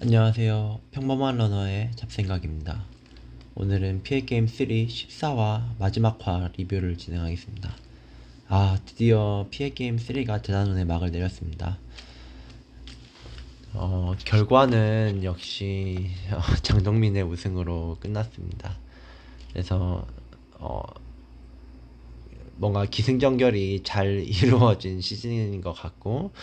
안녕하세요. 평범한 러너의 잡생각입니다. 오늘은 피해게임 3 14화 마지막화 리뷰를 진행하겠습니다. 드디어 피해게임 3가 대단원의 막을 내렸습니다. 결과는 역시 장동민의 우승으로 끝났습니다. 그래서 뭔가 기승전결이 잘 이루어진 시즌인 것 같고,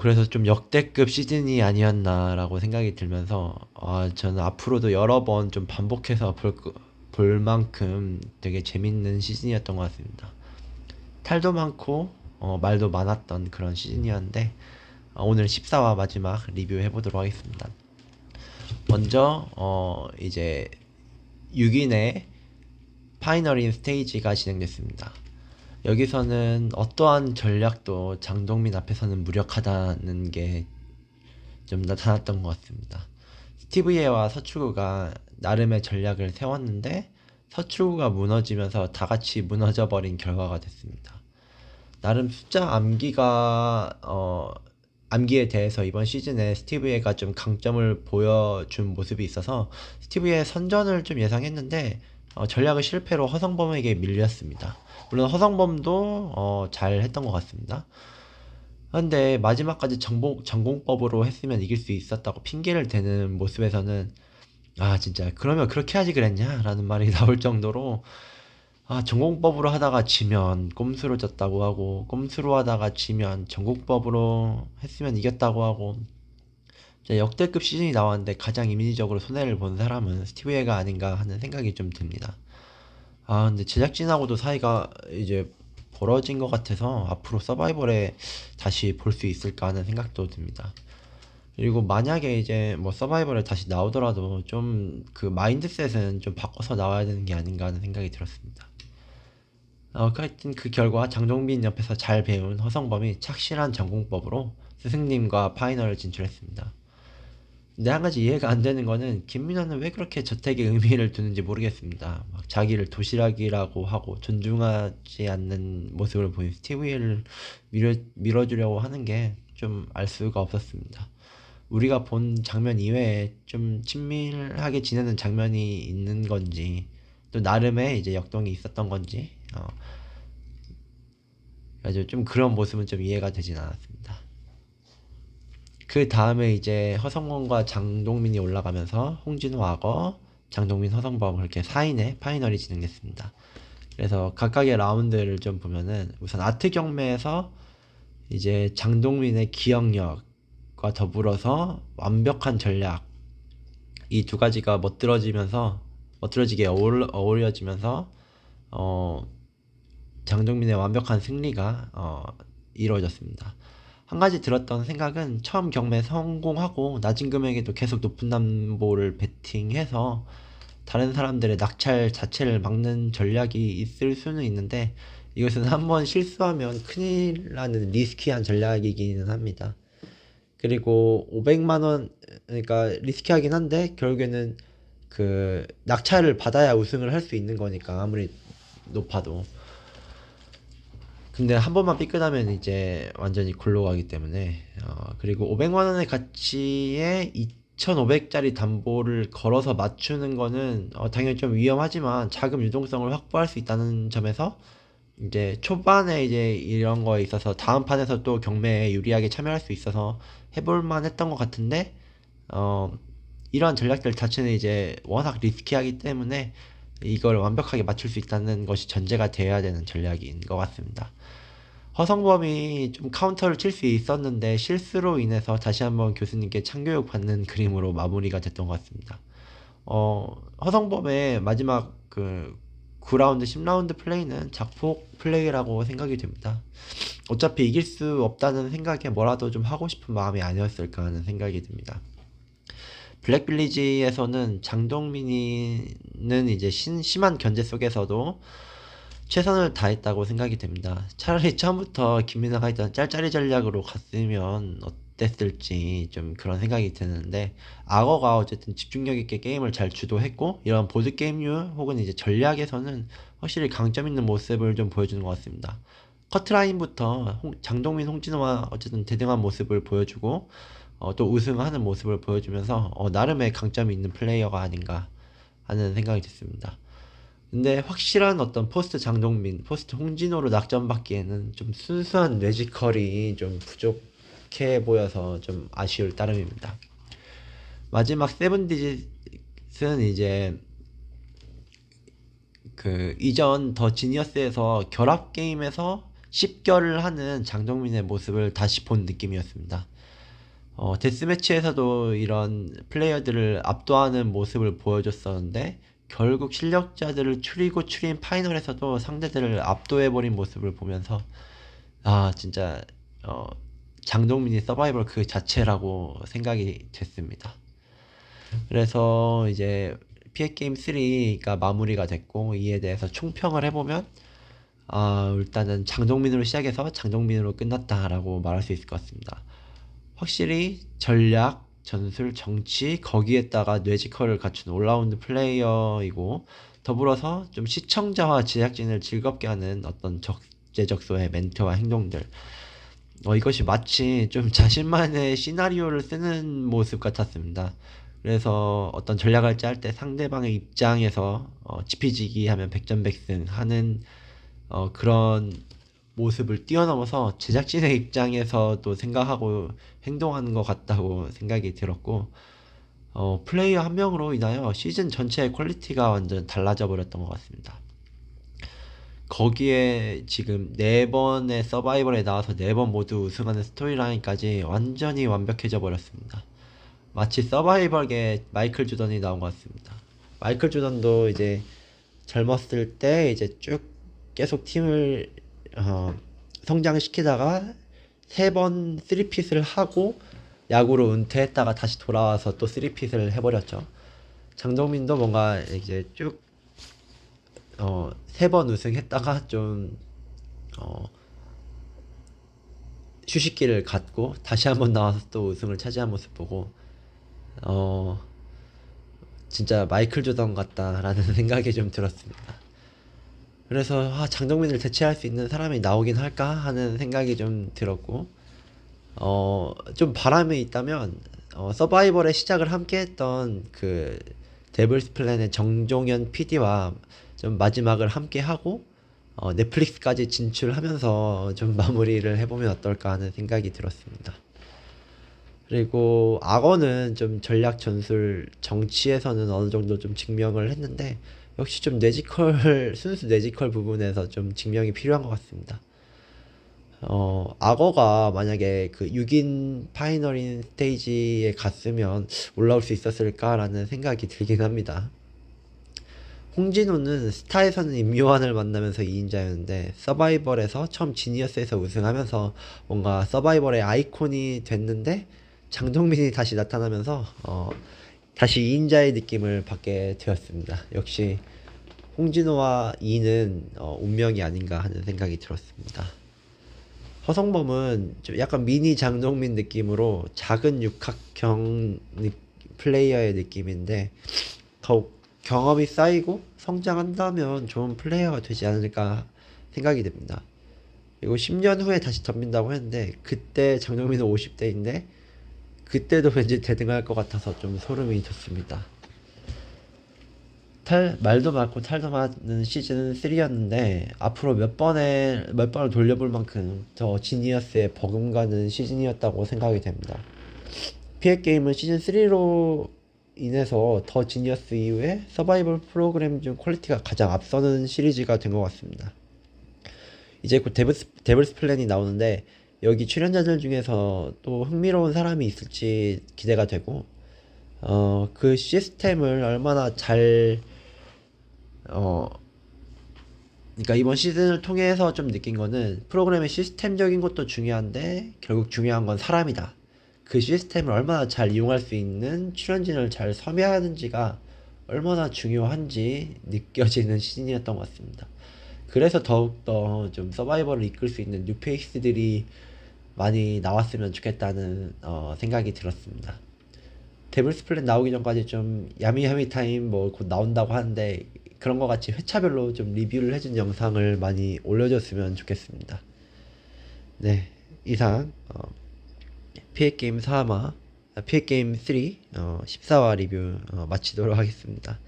그래서 좀 역대급 시즌이 아니었나라고 생각이 들면서, 저는 앞으로도 여러 번 좀 반복해서 볼 만큼 되게 재밌는 시즌이었던 것 같습니다. 탈도 많고, 말도 많았던 그런 시즌이었는데, 오늘 14화 마지막 리뷰해보도록 하겠습니다. 먼저, 이제 6인의 파이널인 스테이지가 진행됐습니다. 여기서는 어떠한 전략도 장동민 앞에서는 무력하다는 게 좀 나타났던 것 같습니다. 스티브 예와 서출구가 나름의 전략을 세웠는데 서출구가 무너지면서 다 같이 무너져 버린 결과가 됐습니다. 나름 숫자 암기에 대해서 이번 시즌에 스티브 예가 좀 강점을 보여준 모습이 있어서 스티브 예 선전을 좀 예상했는데 전략을 실패로 허성범에게 밀렸습니다. 물론 허성범도 잘 했던 것 같습니다. 근데 마지막까지 전공법으로 했으면 이길 수 있었다고 핑계를 대는 모습에서는 진짜 그러면 그렇게 하지 그랬냐? 라는 말이 나올 정도로 전공법으로 하다가 지면 꼼수로 졌다고 하고 꼼수로 하다가 지면 전공법으로 했으면 이겼다고 하고 진짜 역대급 시즌이 나왔는데 가장 인위적으로 손해를 본 사람은 스티브예가 아닌가 하는 생각이 좀 듭니다. 근데 제작진하고도 사이가 이제 벌어진 것 같아서 앞으로 서바이벌에 다시 볼 수 있을까 하는 생각도 듭니다. 그리고 만약에 이제 뭐 서바이벌에 다시 나오더라도 좀 그 마인드셋은 좀 바꿔서 나와야 되는 게 아닌가 하는 생각이 들었습니다. 하여튼 그 결과 장동빈 옆에서 잘 배운 허성범이 착실한 전공법으로 스승님과 파이널을 진출했습니다. 근데 한 가지 이해가 안 되는 거는 김민호는 왜 그렇게 저택에 의미를 두는지 모르겠습니다. 막 자기를 도시락이라고 하고 존중하지 않는 모습을 보인 스티브이를 밀어주려고 하는 게 좀 알 수가 없었습니다. 우리가 본 장면 이외에 좀 친밀하게 지내는 장면이 있는 건지 또 나름의 이제 역동이 있었던 건지 아주 좀 그런 모습은 좀 이해가 되진 않았습니다. 그 다음에 이제 허성원과 장동민이 올라가면서 홍진호 악어, 장동민, 허성범 그렇게 4인의 파이널이 진행됐습니다. 그래서 각각의 라운드를 좀 보면은 우선 아트 경매에서 이제 장동민의 기억력과 더불어서 완벽한 전략 이 두 가지가 멋들어지게 어우러지면서 장동민의 완벽한 승리가 이루어졌습니다. 한 가지 들었던 생각은 처음 경매 성공하고 낮은 금액에도 계속 높은 담보를 베팅해서 다른 사람들의 낙찰 자체를 막는 전략이 있을 수는 있는데 이것은 한번 실수하면 큰일 나는 리스키한 전략이기는 합니다. 그리고 500만 원 그러니까 리스키하긴 한데 결국에는 그 낙찰을 받아야 우승을 할 수 있는 거니까 아무리 높아도 근데 한 번만 삐끗하면 이제 완전히 굴러 가기 때문에 그리고 500만 원의 가치에 2,500짜리 담보를 걸어서 맞추는 거는 당연히 좀 위험하지만 자금 유동성을 확보할 수 있다는 점에서 이제 초반에 이제 이런 거에 있어서 다음 판에서 또 경매에 유리하게 참여할 수 있어서 해볼 만 했던 것 같은데 어 이러한 전략들 자체는 이제 워낙 리스키하기 때문에 이걸 완벽하게 맞출 수 있다는 것이 전제가 되어야 되는 전략인 것 같습니다. 허성범이 좀 카운터를 칠 수 있었는데 실수로 인해서 다시 한번 교수님께 참교육 받는 그림으로 마무리가 됐던 것 같습니다. 허성범의 마지막 그 9라운드, 10라운드 플레이는 작폭 플레이라고 생각이 됩니다. 어차피 이길 수 없다는 생각에 뭐라도 좀 하고 싶은 마음이 아니었을까 하는 생각이 듭니다. 블랙빌리지에서는 장동민이는 이제 심한 견제 속에서도 최선을 다했다고 생각이 됩니다. 차라리 처음부터 김민아가 했던 짤짤이 전략으로 갔으면 어땠을지 좀 그런 생각이 드는데 악어가 어쨌든 집중력 있게 게임을 잘 주도했고 이런 보드게임류 혹은 이제 전략에서는 확실히 강점 있는 모습을 좀 보여주는 것 같습니다. 커트라인부터 장동민, 홍진호와 어쨌든 대등한 모습을 보여주고 또 우승하는 모습을 보여주면서 나름의 강점이 있는 플레이어가 아닌가 하는 생각이 듭니다. 근데 확실한 어떤 포스트 장동민, 포스트 홍진호로 낙점받기에는 좀 순수한 뇌지컬이 좀 부족해 보여서 좀 아쉬울 따름입니다. 마지막 세븐디짓은 이제 그 이전 더 지니어스에서 결합 게임에서 10결을 하는 장동민의 모습을 다시 본 느낌이었습니다. 데스매치에서도 이런 플레이어들을 압도하는 모습을 보여줬었는데 결국 실력자들을 추리고 추린 파이널에서도 상대들을 압도해버린 모습을 보면서 진짜 장동민이 서바이벌 그 자체라고 생각이 됐습니다. 그래서 이제 피해게임 3가 마무리가 됐고 이에 대해서 총평을 해보면 일단은 장동민으로 시작해서 장동민으로 끝났다라고 말할 수 있을 것 같습니다. 확실히 전략, 전술, 정치 거기에다가 뇌지컬을 갖춘 올라운드 플레이어이고 더불어서 좀 시청자와 제작진을 즐겁게 하는 어떤 적재적소의 멘트와 행동들 이것이 마치 좀 자신만의 시나리오를 쓰는 모습 같았습니다. 그래서 어떤 전략을 짤 때 상대방의 입장에서 지피지기 하면 백전백승 하는 그런 모습을 뛰어넘어서 제작진의 입장에서도 생각하고 행동하는 것 같다고 생각이 들었고 플레이어 한 명으로 인하여 시즌 전체의 퀄리티가 완전 달라져 버렸던 것 같습니다. 거기에 지금 4번의 서바이벌에 나와서 4번 모두 우승하는 스토리라인까지 완전히 완벽해져 버렸습니다. 마치 서바이벌계 마이클 조던이 나온 것 같습니다. 마이클 조던도 이제 젊었을 때 이제 쭉 계속 팀을 성장시키다가 3번 3핏을 하고 야구로 은퇴했다가 다시 돌아와서 또 3핏을 해버렸죠. 장동민도 뭔가 이제 쭉 3번 우승했다가 좀 휴식기를 갖고 다시 한번 나와서 또 우승을 차지한 모습 보고 진짜 마이클 조던 같다라는 생각이 좀 들었습니다. 그래서 장동민을 대체할 수 있는 사람이 나오긴 할까 하는 생각이 좀 들었고 좀 바람이 있다면 서바이벌의 시작을 함께 했던 그 데블스 플랜의 정종현 PD와 좀 마지막을 함께 하고 넷플릭스까지 진출하면서 좀 마무리를 해보면 어떨까 하는 생각이 들었습니다. 그리고 악어는 좀 전략 전술 정치에서는 어느 정도 좀 증명을 했는데 역시 좀 뇌지컬 순수 뇌지컬 부분에서 좀 증명이 필요한 것 같습니다. 악어가 만약에 그 6인 파이널인 스테이지에 갔으면 올라올 수 있었을까라는 생각이 들긴 합니다. 홍진호는 스타에서는 임요한을 만나면서 2인자였는데 서바이벌에서 처음 지니어스에서 우승하면서 뭔가 서바이벌의 아이콘이 됐는데 장동민이 다시 나타나면서 다시 2인자의 느낌을 받게 되었습니다. 역시 홍진호와 이는 운명이 아닌가 하는 생각이 들었습니다. 허성범은 좀 약간 미니 장동민 느낌으로 작은 육각형 플레이어의 느낌인데 더욱 경험이 쌓이고 성장한다면 좋은 플레이어가 되지 않을까 생각이 됩니다. 그리고 10년 후에 다시 덤빈다고 했는데 그때 장동민은 50대인데 그때도 왠지 대등할 것 같아서 좀 소름이 돋습니다. 말도 많고 탈도 많은 시즌 3였는데 앞으로 몇 번을 돌려볼 만큼 더 지니어스에 버금가는 시즌이었다고 생각이 됩니다. 피해게임은 시즌 3로 인해서 더 지니어스 이후에 서바이벌 프로그램 중 퀄리티가 가장 앞서는 시리즈가 된 것 같습니다. 이제 곧 데블스 플랜이 나오는데 여기 출연자들 중에서 또 흥미로운 사람이 있을지 기대가 되고 그 시스템을 얼마나 잘 그러니까 이번 시즌을 통해서 좀 느낀 거는 프로그램의 시스템적인 것도 중요한데 결국 중요한 건 사람이다. 그 시스템을 얼마나 잘 이용할 수 있는 출연진을 잘 섭외하는지가 얼마나 중요한지 느껴지는 시즌이었던 것 같습니다. 그래서 더욱더 좀 서바이벌을 이끌 수 있는 뉴페이스들이 많이 나왔으면 좋겠다는 생각이 들었습니다. 데블스 플랜 나오기 전까지 좀 야미야미 타임 뭐 곧 나온다고 하는데 그런 거 같이 회차별로 좀 리뷰를 해준 영상을 많이 올려줬으면 좋겠습니다. 네, 이상 피해게임 4화 피해게임 3 14화 리뷰 마치도록 하겠습니다.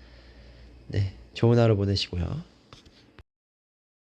네, 좋은 하루 보내시고요.